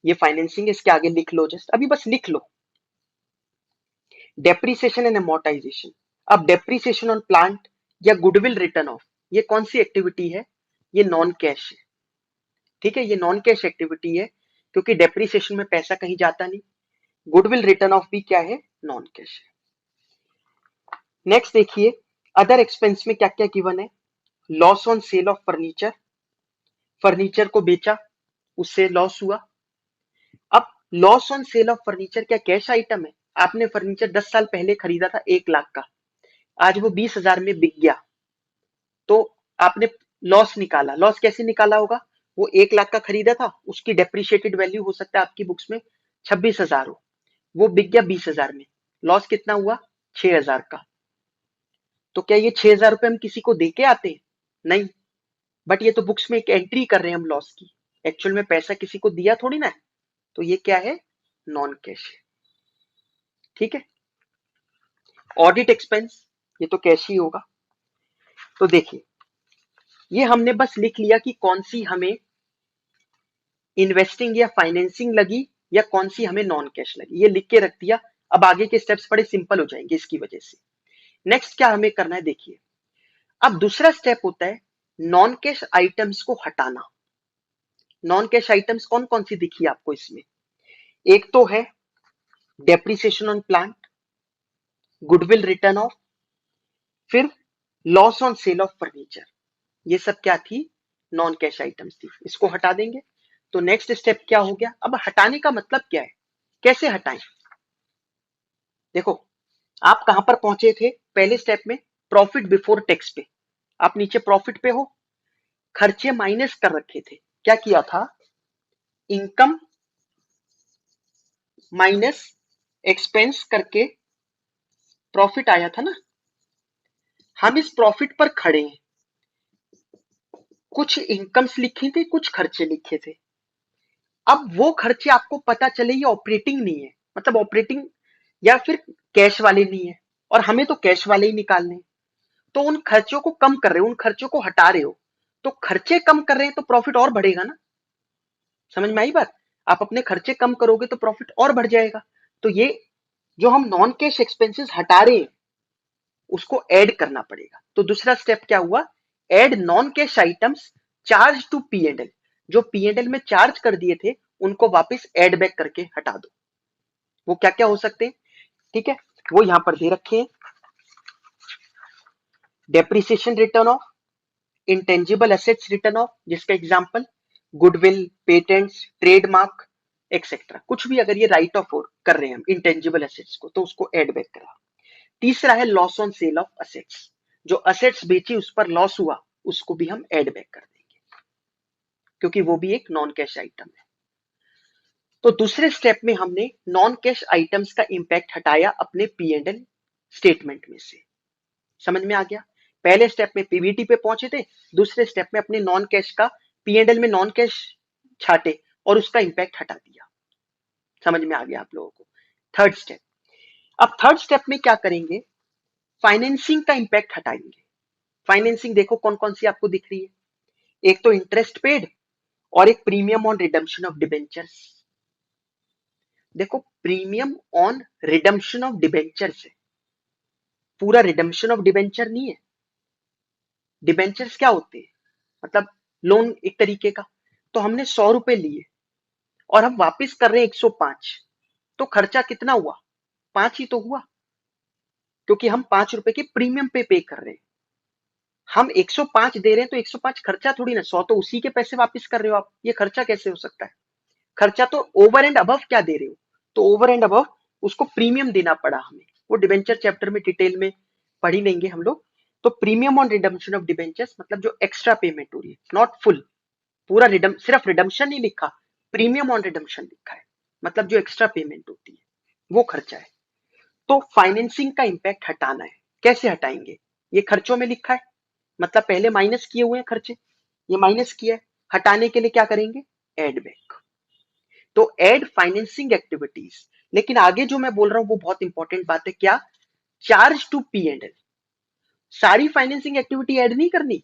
ये फाइनेंसिंग, इसके आगे लिख लो, जस्ट अभी बस लिख लो। Depreciation and amortisation. अब डेप्रीसिएशन ऑन प्लांट या गुडविल रिटर्न ऑफ, ये कौन सी एक्टिविटी है? ये नॉन कैश है। ठीक है, ये नॉन कैश एक्टिविटी है, क्योंकि डेप्रीसिएशन में पैसा कहीं जाता नहीं। गुडविल रिटर्न ऑफ भी क्या है? नॉन कैश है। नेक्स्ट देखिए, अदर एक्सपेंस में क्या क्या गिवन है? Loss on sale of furniture, furniture को बेचा, उससे लॉस हुआ। अब loss on sale of furniture क्या कैश आइटम है? आपने फर्नीचर 10 साल पहले खरीदा था 1 लाख का, आज वो 20,000 में बिक गया, तो आपने लॉस निकाला। लॉस कैसे निकाला होगा? वो 1 लाख का खरीदा था, उसकी डेप्रिशिएटेड वैल्यू हो सकता है आपकी बुक्स में 26,000 हो, वो बिक गया 20,000 में, लॉस कितना हुआ? 6,000 का। तो क्या ये 6,000 रुपए हम किसी को दे के आते हैं? नहीं, बट ये तो बुक्स में एक एंट्री कर रहे हैं हम लॉस की, एक्चुअल में पैसा किसी को दिया थोड़ी ना है, तो ये क्या है? नॉन कैश है। ठीक है। ऑडिट एक्सपेंस, ये तो कैश ही होगा। तो देखिए, ये हमने बस लिख लिया कि कौन सी हमें इन्वेस्टिंग या फाइनेंसिंग लगी, या कौन सी हमें नॉन कैश लगी, ये लिख के रख दिया। अब आगे के स्टेप्स बड़े सिंपल हो जाएंगे इसकी वजह से। नेक्स्ट क्या हमें करना है, देखिए। अब दूसरा स्टेप होता है नॉन कैश आइटम्स को हटाना। नॉन कैश आइटम्स कौन कौन सी दिखी आपको इसमें? एक तो है depreciation on plant, goodwill written off, फिर loss on sale of furniture. ये सब क्या थी? नॉन कैश आइटम्स थी, इसको हटा देंगे। तो नेक्स्ट स्टेप क्या हो गया? अब हटाने का मतलब क्या है, कैसे हटाएं? देखो, आप कहां पर पहुंचे थे पहले स्टेप में? प्रॉफिट बिफोर टैक्स पे। आप नीचे प्रॉफिट पे हो, खर्चे माइनस कर रखे थे। क्या किया था? इनकम माइनस एक्सपेंस करके प्रॉफिट आया था ना। हम इस प्रॉफिट पर खड़े हैं, कुछ इनकम्स लिखी थी, कुछ खर्चे लिखे थे। अब वो खर्चे आपको पता चले ये ऑपरेटिंग नहीं है, मतलब ऑपरेटिंग या फिर कैश वाले नहीं है, और हमें तो कैश वाले ही निकालने हैं। तो उन खर्चों को कम कर रहे हो, उन खर्चों को हटा रहे हो, तो खर्चे कम कर रहे हैं तो प्रॉफिट और बढ़ेगा ना। समझ में आई बात? आप अपने खर्चे कम करोगे तो प्रॉफिट और बढ़ जाएगा। तो ये जो हम नॉन कैश एक्सपेंसेस हटा रहे हैं, उसको ऐड करना पड़ेगा। तो दूसरा स्टेप क्या हुआ? Add non cash items charge to P and L. जो पी एंड एल में चार्ज कर दिए थे, उनको वापस ऐड बैक करके हटा दो। वो क्या क्या हो सकते हैं? ठीक है, वो यहां पर दे रखे हैं। Depreciation written off, intangible assets written off, जिसका example goodwill, patents, trademark etcetera, कुछ भी अगर ये राइट ऑफ कर रहे हैं हम इंटेंजिबल एसेट्स को, तो उसको ऐड बैक करा। तीसरा है loss on sale of assets, जो असेट्स बेची उस पर लॉस हुआ, उसको भी हम ऐड बैक कर देंगे, क्योंकि वो भी एक नॉन कैश आइटम है। तो दूसरे स्टेप में हमने नॉन कैश आइटम्स का इंपैक्ट हटाया अपने पी एंड एल स्टेटमेंट में से। समझ में आ गया? पहले स्टेप में पीबीटी पे पहुंचे थे, दूसरे स्टेप में अपने नॉन कैश का पी एंड एल में नॉन कैश छाटे और उसका इंपैक्ट हटा दिया। समझ में आ गया आप लोगों को? Third step. अब थर्ड स्टेप में क्या करेंगे? फाइनेंसिंग का इंपैक्ट हटाएंगे। फाइनेंसिंग देखो कौन कौन सी आपको दिख रही है। एक तो इंटरेस्ट पेड, और एक premium on redemption of debentures. देखो, premium on redemption of debentures है, पूरा रिडम्पशन ऑफ डिबेंचर नहीं है। डिबेंचर्स क्या होते हैं, मतलब लोन एक तरीके का। तो हमने 100 रुपए लिए और हम वापस कर रहे हैं 105, तो खर्चा कितना हुआ, 5 ही तो हुआ, क्योंकि हम 5 रुपए के प्रीमियम पे कर रहे हैं। हम 105 दे रहे हैं तो 105 खर्चा थोड़ी ना, 100 तो उसी के पैसे वापस कर रहे हो आप, ये खर्चा कैसे हो सकता है। खर्चा तो ओवर एंड अबव क्या दे रहे हो, तो ओवर एंड अबव उसको प्रीमियम देना पड़ा हमें, वो डिबेंचर चैप्टर में डिटेल में पढ़ ही लेंगे हम लोग। तो premium on redemption of debentures मतलब जो एक्स्ट्रा पेमेंट हो रही है, नॉट फुल, पूरा रिडम सिर्फ रिडम्पशन नहीं लिखा, प्रीमियम ऑन रिडम्पशन लिखा है, मतलब जो एक्स्ट्रा पेमेंट होती है वो खर्चा है। तो फाइनेंसिंग का इंपैक्ट हटाना है, कैसे हटाएंगे, ये खर्चों में लिखा है, मतलब पहले माइनस किए हुए हैं खर्चे, ये माइनस किया है, हटाने के लिए क्या करेंगे, एड बैक। तो एड फाइनेंसिंग एक्टिविटीज, लेकिन आगे जो मैं बोल रहा हूं वो बहुत इंपॉर्टेंट बात है, क्या, charge to P and L. सारी फाइनेंसिंग एक्टिविटी ऐड नहीं करनी,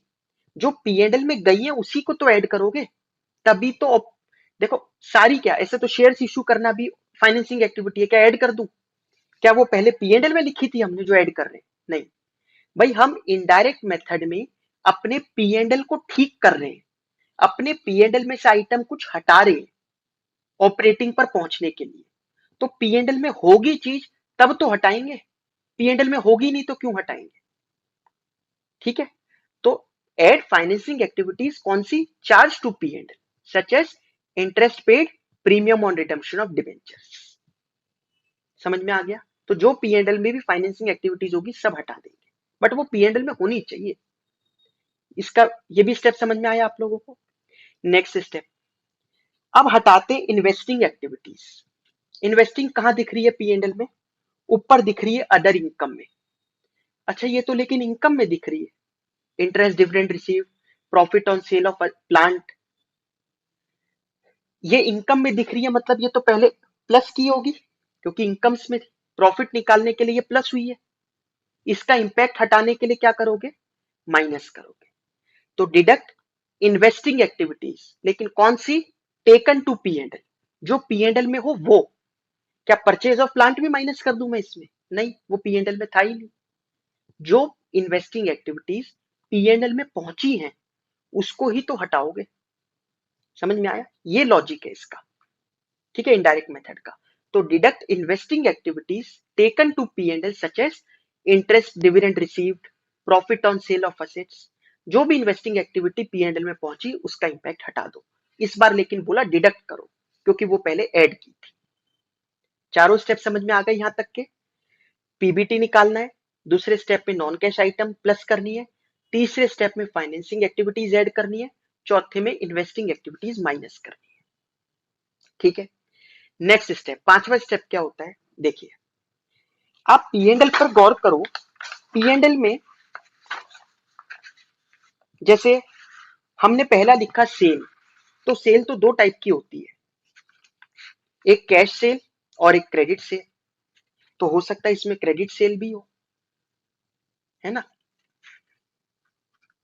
जो पी एंड एल में गई है उसी को तो ऐड करोगे, तभी तो। देखो सारी क्या, ऐसे तो शेयर्स इशू करना भी फाइनेंसिंग एक्टिविटी है, क्या ऐड कर दूं, क्या वो पहले पी एंड एल में लिखी थी हमने जो ऐड कर रहे हैं, नहीं भाई, हम इनडायरेक्ट मेथड में अपने पी एंड एल को ठीक कर रहे हैं, अपने पी एंड एल में से आइटम कुछ हटा रहे हैं ऑपरेटिंग पर पहुंचने के लिए। तो पी एंड एल में होगी चीज तब तो हटाएंगे, पी एंड एल में होगी नहीं तो क्यों हटाएंगे, ठीक है। तो एड फाइनेंसिंग एक्टिविटीज कौन सी, charge to P and L such as interest paid, premium on redemption of debentures. समझ में आ गया, तो जो पी एंड एल में भी फाइनेंसिंग एक्टिविटीज होगी सब हटा देंगे, बट वो पी एंड एल में होनी चाहिए। इसका ये भी स्टेप समझ में आया आप लोगों को। नेक्स्ट स्टेप, अब हटाते इन्वेस्टिंग एक्टिविटीज। इन्वेस्टिंग कहां दिख रही है पी एंड एल में, ऊपर दिख रही है अदर इनकम में। अच्छा ये तो लेकिन इनकम में दिख रही है, interest dividend receive, profit on sale of plant, ये इनकम में दिख रही है, मतलब ये तो पहले प्लस की होगी, क्योंकि इनकम्स में प्रॉफिट निकालने के लिए ये प्लस हुई है, इसका इंपैक्ट हटाने के लिए क्या करोगे, माइनस करोगे। तो डिडक्ट इन्वेस्टिंग एक्टिविटीज, लेकिन कौन सी, taken to P and L, जो पी एंड एल में हो वो। क्या परचेज ऑफ प्लांट भी माइनस कर दूं मैं इसमें, नहीं, वो पी एंड एल में था ही नहीं। जो investing activities P and L में पहुंची हैं उसको ही तो हटाओगे। समझ में आया, ये लॉजिक है इसका, ठीक है, इनडायरेक्ट मेथड का। तो deduct investing activities taken to P and L such as interest dividend received, profit on sale of assets, जो भी investing activity P and L में पहुंची उसका इंपैक्ट हटा दो। इस बार लेकिन बोला डिडक्ट करो, क्योंकि वो पहले ऐड की थी। चारों स्टेप समझ में आ गए यहां तक के, पीबीटी निकालना है, दूसरे स्टेप में नॉन कैश आइटम प्लस करनी है, तीसरे स्टेप में फाइनेंसिंग एक्टिविटीज ऐड करनी है, चौथे में इन्वेस्टिंग एक्टिविटीज माइनस करनी है, ठीक है। नेक्स्ट स्टेप, पांचवा स्टेप क्या होता है, देखिए आप पीएनएल पर गौर करो। पीएनएल में जैसे हमने पहला लिखा सेल, तो सेल तो दो टाइप की होती है, एक कैश सेल और एक क्रेडिट सेल। तो हो सकता है इसमें क्रेडिट सेल भी हो, है ना,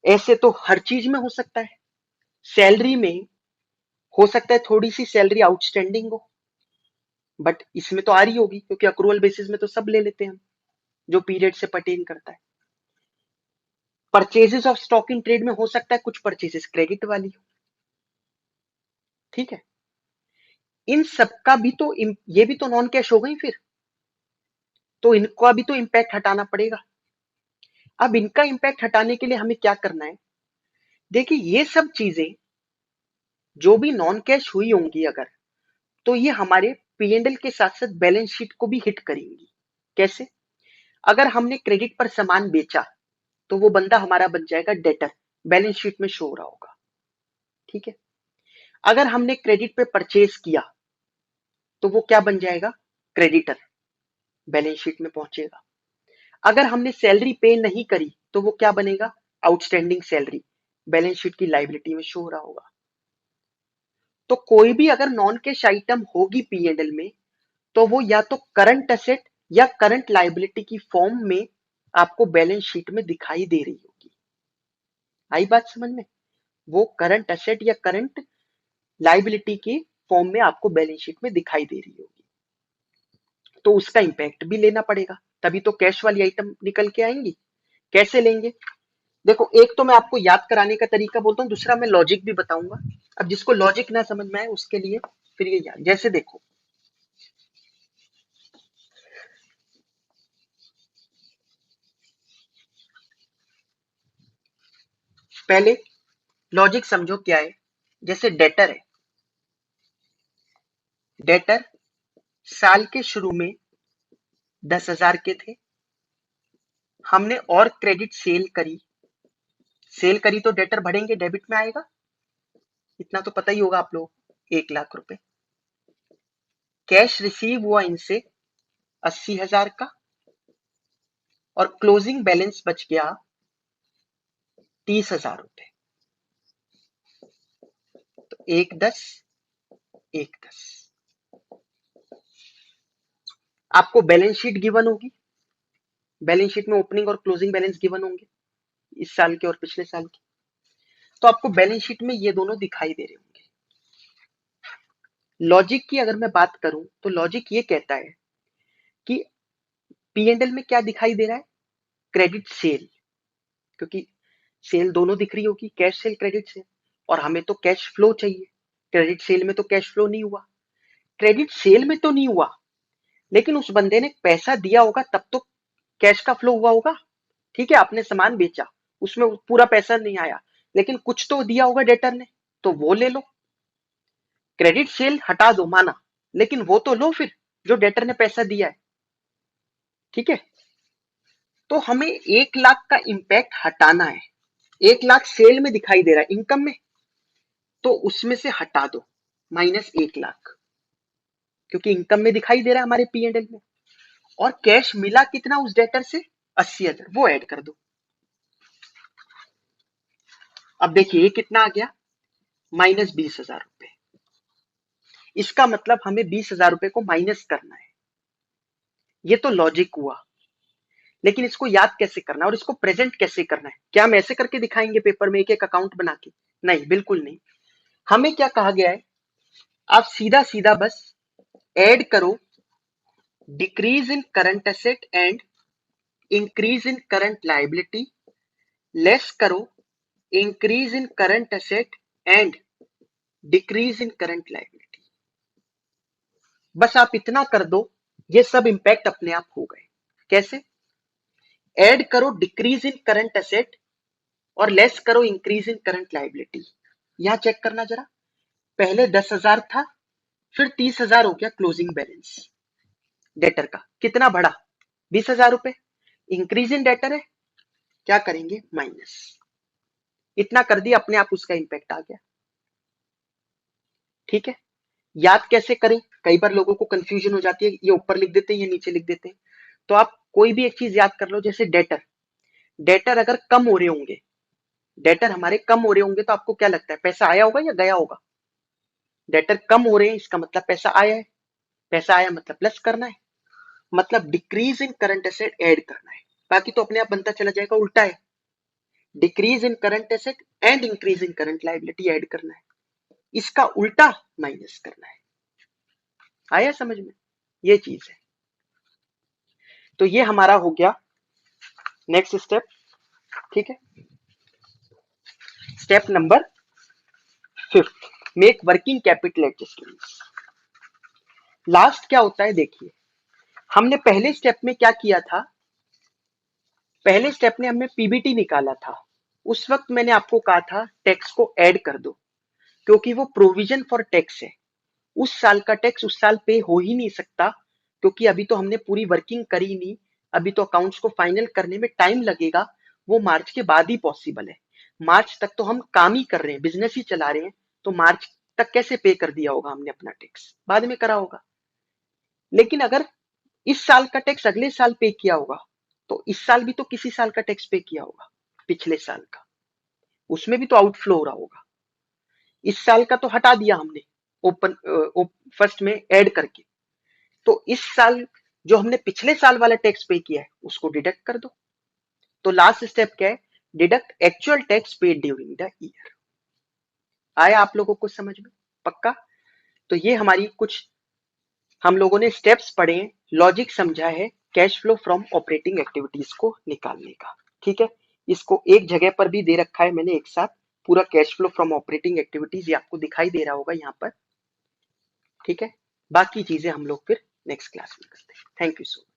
ऐसे तो हर चीज में हो सकता है। सैलरी में हो सकता है थोड़ी सी सैलरी आउटस्टैंडिंग हो, बट इसमें तो आ रही होगी, क्योंकि अक्रूवल बेसिस में तो सब ले लेते हैं हम, जो पीरियड से पर्टेन करता है। Purchases of stock in trade में हो सकता है कुछ परचेजेस क्रेडिट वाली हो, ठीक है। इन सबका भी तो ये भी तो नॉन कैश हो गई फिर, तो इनका भी तो इम्पैक्ट हटाना पड़ेगा। अब इनका इम्पैक्ट हटाने के लिए हमें क्या करना है, देखिए ये सब चीजें जो भी नॉन कैश हुई होंगी अगर, तो ये हमारे पीएनएल के साथ साथ बैलेंस शीट को भी हिट करेंगी। कैसे, अगर हमने क्रेडिट पर सामान बेचा तो वो बंदा हमारा बन जाएगा डेटर, बैलेंस शीट में शो हो रहा होगा, ठीक है। अगर हमने क्रेडिट पे परचेज किया तो वो क्या बन जाएगा, क्रेडिटर, बैलेंस शीट में पहुंचेगा। अगर हमने सैलरी पे नहीं करी तो वो क्या बनेगा, आउटस्टैंडिंग सैलरी, बैलेंस शीट की लाइबिलिटी में शो हो रहा होगा। तो कोई भी अगर नॉन कैश आइटम होगी पीएनएल में, तो वो या तो करंट एसेट या करंट लाइबिलिटी की फॉर्म में आपको बैलेंस शीट में दिखाई दे रही होगी। आई बात समझ में, वो करंट एसेट या करंट लाइबिलिटी के फॉर्म में आपको बैलेंस शीट में दिखाई दे रही होगी, तो उसका इंपैक्ट भी लेना पड़ेगा, तभी तो कैश वाली आइटम निकल के आएंगी। कैसे लेंगे? देखो, एक तो मैं आपको याद कराने का तरीका बोलता हूँ, दूसरा मैं लॉजिक भी बताऊंगा। अब जिसको लॉजिक ना समझ में आए उसके लिए फिर ये याद, जैसे देखो, पहले लॉजिक समझो क्या है। जैसे डेटर है, डेटर साल के शुरू में 10,000 के थे, हमने और क्रेडिट सेल करी, सेल करी तो डेटर बढ़ेंगे, डेबिट में आएगा, इतना तो पता ही होगा आप लोग, 1,00,000 रुपए। कैश रिसीव हुआ इनसे 80,000 का, और क्लोजिंग बैलेंस बच गया 30,000 रुपए। तो 1,10, 1,10। आपको बैलेंस शीट गिवन होगी, बैलेंस शीट में ओपनिंग और क्लोजिंग बैलेंस गिवन होंगे, इस साल के और पिछले साल के। तो आपको बैलेंस शीट में ये दोनों दिखाई दे रहे होंगे। लॉजिक की अगर मैं बात करूं तो लॉजिक ये कहता है कि पी एंड एल में क्या दिखाई दे रहा है, क्रेडिट सेल, क्योंकि सेल दोनों दिख रही होगी, कैश सेल क्रेडिट सेल, और हमें तो कैश फ्लो चाहिए। क्रेडिट सेल में तो कैश फ्लो नहीं हुआ, क्रेडिट सेल में तो नहीं हुआ, लेकिन उस बंदे ने पैसा दिया होगा तब तो कैश का फ्लो हुआ होगा। ठीक है, आपने सामान बेचा, उसमें पूरा पैसा नहीं आया, लेकिन कुछ तो दिया होगा डेटर ने, तो वो ले लो। क्रेडिट सेल हटा दो माना, लेकिन वो तो लो फिर जो डेटर ने पैसा दिया है। ठीक है, तो हमें 1,00,000 का इंपैक्ट हटाना है। 1,00,000 सेल में दिखाई दे रहा है इनकम में, तो उसमें से हटा दो -1,00,000, क्योंकि इनकम में दिखाई दे रहा है हमारे पी एंड एल में। और कैश मिला कितना उस डेटर से, 80,000, वो ऐड कर दो। अब देखिए ये कितना आ गया, -20,000 रुपए। इसका मतलब हमें 20,000 रुपए को माइनस करना है। ये तो लॉजिक हुआ, लेकिन इसको याद कैसे करना है और इसको प्रेजेंट कैसे करना है? क्या हम ऐसे करके दिखाएंगे पेपर में एक एक अकाउंट बना के? नहीं, बिल्कुल नहीं। हमें क्या कहा गया है, आप सीधा सीधा बस ऐड करो decrease in current asset and increase in current liability, less करो increase in current asset and decrease in current liability. बस आप इतना कर दो, ये सब इंपैक्ट अपने आप हो गए। कैसे? ऐड करो डिक्रीज इन करंट एसेट और लेस करो इंक्रीज इन करंट लायबिलिटी। यहां चेक करना जरा, पहले 10,000 था, फिर 30,000 हो गया क्लोजिंग बैलेंस डेटर का, कितना बढ़ा, 20,000 रुपए। इंक्रीज इन डेटर है, क्या करेंगे, माइनस। इतना कर दिया, अपने आप उसका इंपैक्ट आ गया। ठीक है, याद कैसे करें? कई बार लोगों को कंफ्यूजन हो जाती है, ये ऊपर लिख देते हैं ये नीचे लिख देते हैं। तो आप कोई भी एक चीज याद कर लो, जैसे डेटर, डेटर अगर कम हो रहे होंगे, डेटर हमारे कम हो रहे होंगे, तो आपको क्या लगता है पैसा आया होगा या गया होगा? डेटर कम हो रहे हैं इसका मतलब पैसा आया है, पैसा आया मतलब प्लस करना है, मतलब decrease in current asset add करना है। बाकी तो अपने आप बनता चला जाएगा, उल्टा है, decrease in current asset and increase in current liability add करना है, इसका उल्टा माइनस करना है। आया समझ में? ये चीज है। तो ये हमारा हो गया नेक्स्ट स्टेप। ठीक है, step number 5, make working capital adjustments. Last क्या होता है देखिए, हमने पहले स्टेप में क्या किया था, पहले स्टेप में हमने पीबीटी निकाला था। उस वक्त मैंने आपको कहा था टैक्स को ऐड कर दो, क्योंकि वो प्रोविजन फॉर टैक्स है। उस साल का टैक्स उस साल पे हो ही नहीं सकता, क्योंकि अभी तो हमने पूरी वर्किंग करी नहीं, अभी तो अकाउंट्स को फाइनल करने में टाइम लगेगा, वो मार्च के बाद ही पॉसिबल है। मार्च तक तो हम काम ही कर रहे हैं, बिजनेस ही चला रहे हैं, तो मार्च तक कैसे पे कर दिया होगा हमने अपना टैक्स, बाद में करा होगा। लेकिन अगर इस साल का टैक्स अगले साल पे किया होगा, तो इस साल भी तो किसी साल का टैक्स पे किया होगा, पिछले साल का, उसमें भी तो आउटफ्लो हो रहा होगा। इस साल का तो हटा दिया हमने ओपन फर्स्ट में ऐड करके, तो इस साल जो हमने पिछले साल वाला टैक्स पे किया है उसको डिडक्ट कर दो। तो लास्ट स्टेप क्या है, deduct actual tax paid during the year. आया आप लोगों को समझ में? पक्का? तो ये हमारी कुछ हम लोगों ने स्टेप्स पढ़े हैं, लॉजिक समझा है cash flow from operating activities को निकालने का। ठीक है, इसको एक जगह पर भी दे रखा है मैंने एक साथ, पूरा cash flow from operating activities, ये आपको दिखाई दे रहा होगा यहाँ पर। ठीक है, बाकी चीजें हम लोग फिर नेक्स्ट क्लास में करते हैं। Thank you so much.